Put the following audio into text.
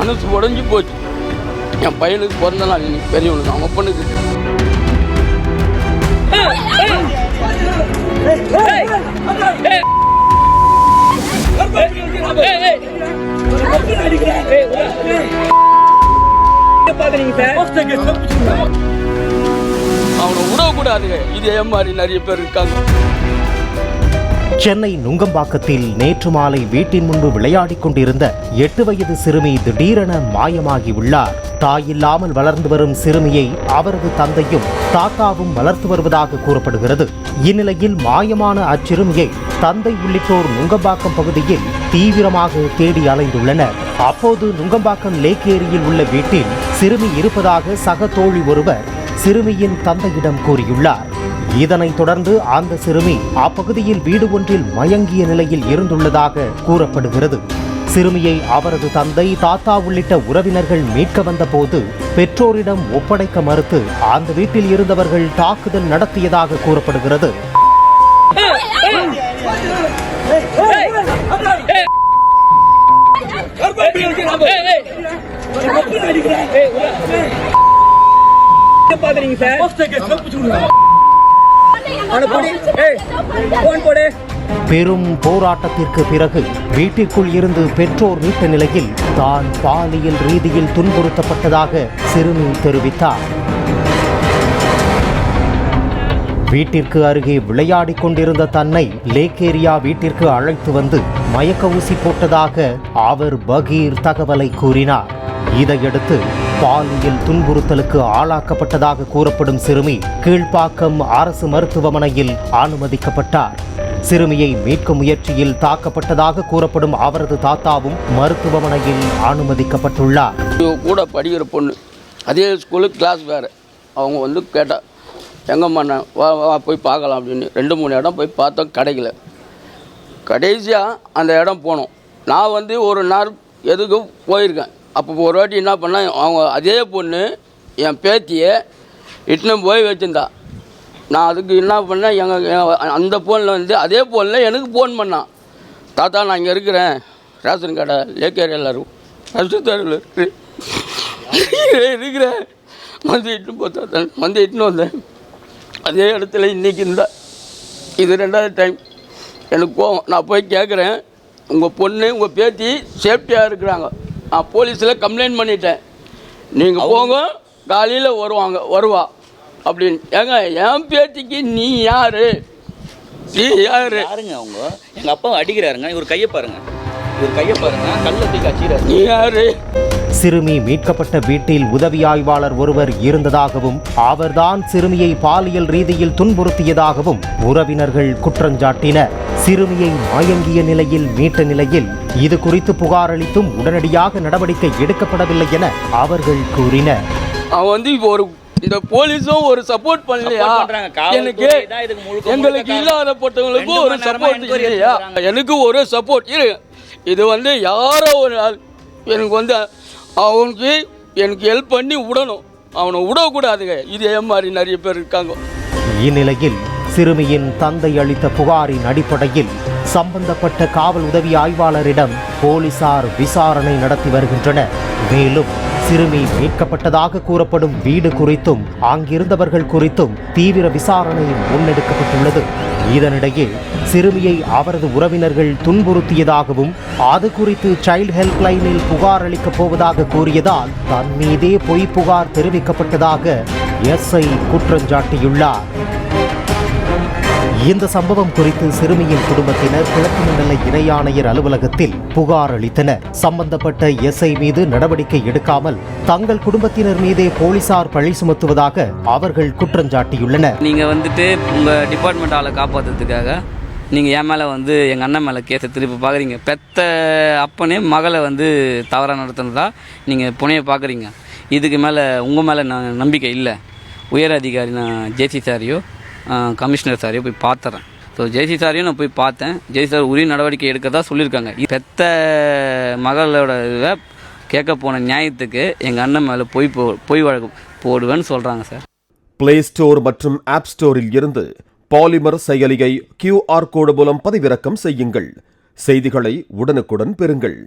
மனசு உடஞ்சி போச்சு. என் பையனுக்கு பிறந்த நாள் இன்னைக்கு, பெரியவனுக்கு, அவங்க பொண்ணுக்கு. அவனை விடக்கூடாதுங்க. இதே மாதிரி நிறைய பேர் இருக்காங்க. சென்னை நுங்கம்பாக்கத்தில் நேற்று மாலை வீட்டின் முன்பு விளையாடிக் கொண்டிருந்த 8 வயது சிறுமி திடீரென மாயமாகி உள்ளார். தாயில்லாமல் வளர்ந்து வரும் சிறுமியை அவரது தந்தையும் தாத்தாவும் வளர்த்து வருவதாக கூறப்படுகிறது. இந்நிலையில் மாயமான அச்சிறுமியை தந்தை உள்ளிட்டோர் நுங்கம்பாக்கம் பகுதியில் தீவிரமாக தேடி அலைந்துள்ளனர். அப்போது நுங்கம்பாக்கம் லேக் ஏரியில் உள்ள வீட்டில் சிறுமி இருப்பதாக சக தோழி ஒருவர் சிறுமியின் தந்தையிடம் கூறியுள்ளார். இதனைத் தொடர்ந்து அந்த சிறுமி அப்பகுதியில் வீடு ஒன்றில் மயங்கிய நிலையில் இருந்துள்ளதாக கூறப்படுகிறது. சிறுமியை அவரது தந்தை, தாத்தா உள்ளிட்ட உறவினர்கள் மீட்க வந்தபோது பெற்றோரிடம் ஒப்படைக்க மறுத்து அந்த வீட்டில் இருந்தவர்கள் தாக்குதல் நடத்தியதாக கூறப்படுகிறது. பெரும் போராட்டத்திற்கு பிறகு வீட்டிற்குள் இருந்து பெற்றோர் மீட்ட நிலையில் தான் பாலியல் ரீதியில் துன்புறுத்தப்பட்டதாக சிறுமி தெரிவித்தார். வீட்டிற்கு அருகே விளையாடிக் கொண்டிருந்த தன்னை லேக் ஏரியா வீட்டிற்கு அழைத்து வந்து மயக்க ஊசி போட்டதாக அவர் பகீர் தகவலை கூறினார். இதையடுத்து பாலியல் துன்புறுத்தலுக்கு ஆளாக்கப்பட்டதாக கூறப்படும் சிறுமி கீழ்ப்பாக்கம் அரசு மருத்துவமனையில் அனுமதிக்கப்பட்டார். சிறுமியை மீட்கும் முயற்சியில் தாக்கப்பட்டதாக கூறப்படும் அவரது தாத்தாவும் மருத்துவமனையில் அனுமதிக்கப்பட்டுள்ளார். கூட படிக்கிற பொண்ணு, அதே ஸ்கூலு, கிளாஸ் வேறு. அவங்க வந்து கேட்டா, எங்கம்மா வா வா போய் பார்க்கலாம் அப்படின்னு 2-3 இடம் போய் பார்த்தோம், கிடைக்கல. கடைசியாக அந்த இடம் போனோம். நான் வந்து ஒரு நாள் எதுக்கு போயிருக்கேன். அப்போ ஒரு வாட்டி என்ன பண்ணேன், அவங்க அதே பொண்ணு என் பேத்தியை இட்டுன்னு போய் வச்சுருந்தா. நான் அதுக்கு என்ன பண்ணேன், அந்த ஃபோனில் வந்து அதே ஃபோனில் எனக்கு ஃபோன் பண்ணான். தாத்தா நான் இங்கே இருக்கிறேன், ரேஷன் கடை லேக் ஏரியாவில் ரசூத்தாரில் இருக்கிறேன், வந்து இட்டுன்னு பார்த்தா வந்து இட்டுன்னு வந்தேன். அதே இடத்துல இன்றைக்கி இருந்தால் இது 2வது டைம். எனக்கு போவோம். நான் போய் கேட்குறேன், உங்கள் பொண்ணு உங்கள் பேத்தி சேஃப்டியாக இருக்கிறாங்க, நான் போலீஸில் கம்ப்ளைண்ட் பண்ணிட்டேன், நீங்கள் போங்க, காலையில் வருவா அப்படின்னு. ஏங்க என் பேத்திக்கு நீ யாரு? யாருங்க அவங்க? எங்கள் அப்பாவை அடிக்கிறாருங்க. இவர் கையை பாருங்க, கல்லை தூக்கி அடிக்கிறாரு. நீ யாரு? சிறுமி மீட்கப்பட்ட வீட்டில் உதவி ஆய்வாளர் ஒருவர் இருந்ததாகவும் அவர்தான் சிறுமியை பாலியல் ரீதியில் துன்புறுத்தியதாகவும் உறவினர்கள் குற்றஞ்சாட்டினர். சிறுமியை மயங்கிய நிலையில் மீட்ட நிலையில் இது குறித்து புகார் அளித்தும் உடனடியாக நடவடிக்கை எடுக்கப்படவில்லை என அவர்கள் கூறினர். அவன் வந்து ஒரு இந்த போலீஸும் ஒரு சப்போர்ட் பண்ணலையா? எனக்கு எங்களுக்கு இல்லாதப்பட்டவங்களுக்கும் ஒரு சப்போர்ட் இல்லையா? எனக்கு ஒரு சப்போர்ட் இரு. இது வந்து யாரோ ஒரு ஆள் எனக்கு வந்து அவனுக்கு எனக்கு ஹெல்ப் பண்ணி விடணும், அவனை விடக்கூடாதுங்க. இதே மாதிரி நிறைய பேர் இருக்காங்க. இந்நிலையில் சிறுமியின் தந்தை அளித்த புகாரின் அடிப்படையில் சம்பந்தப்பட்ட காவல் உதவி ஆய்வாளரிடம் போலீசார் விசாரணை நடத்தி வருகின்றனர். மேலும் சிறுமி மீட்கப்பட்டதாக கூறப்படும் வீடு குறித்தும் அங்கிருந்தவர்கள் குறித்தும் தீவிர விசாரணை முன்னெடுக்கப்பட்டுள்ளது. இதனிடையே சிறுமியை அவரது உறவினர்கள் துன்புறுத்தியதாகவும் அது குறித்து சைல்டு ஹெல்ப் லைனில் புகார் அளிக்கப் போவதாக கூறியதால் தன் மீதே பொய் புகார் தெரிவிக்கப்பட்டதாக எஸ்ஐ குற்றஞ்சாட்டியுள்ளார். இந்த சம்பவம் குறித்து சிறுமியின் குடும்பத்தினர் கிழக்கு மண்டல இணை ஆணையர் அலுவலகத்தில் புகார் அளித்தனர். சம்பந்தப்பட்ட எஸ்ஐ மீது நடவடிக்கை எடுக்காமல் தங்கள் குடும்பத்தினர் மீதே போலீசார் பழி சுமத்துவதாக அவர்கள் குற்றஞ்சாட்டியுள்ளனர். நீங்க வந்துட்டு உங்க டிபார்ட்மெண்ட் ஆளை காப்பாற்றுறதுக்காக நீங்கள் என் மேலே வந்து எங்கள் அண்ணன் மேலே கேஸை திருப்பி பார்க்குறீங்க. பெத்த அப்பனே மகளை வந்து தவறாக நடத்துனதா நீங்கள் புனையை பார்க்குறீங்க. இதுக்கு மேலே உங்கள் மேலே நான் நம்பிக்கை இல்லை. உயர் அதிகாரி நான் ஜேசி சாரையோ கமிஷனர் சாரையோ போய் பார்த்துறேன். ஸோ ஜேசி சாரையும் நான் போய் பார்த்தேன். ஜேசி சார் உரிய நடவடிக்கை எடுக்கிறதா சொல்லியிருக்காங்க. பெத்த மகளோட இதை கேட்க போன நியாயத்துக்கு எங்கள் அண்ணன் மேலே பொய் வழக்கு போடுவேன்னு சொல்கிறாங்க சார். பிளே ஸ்டோர் மற்றும் ஆப் ஸ்டோரில் இருந்து பாலிமர் செயலியை QR கோடு மூலம் பதிவிறக்கம் செய்யுங்கள். செய்திகளை உடனுக்குடன் பெறுங்கள்.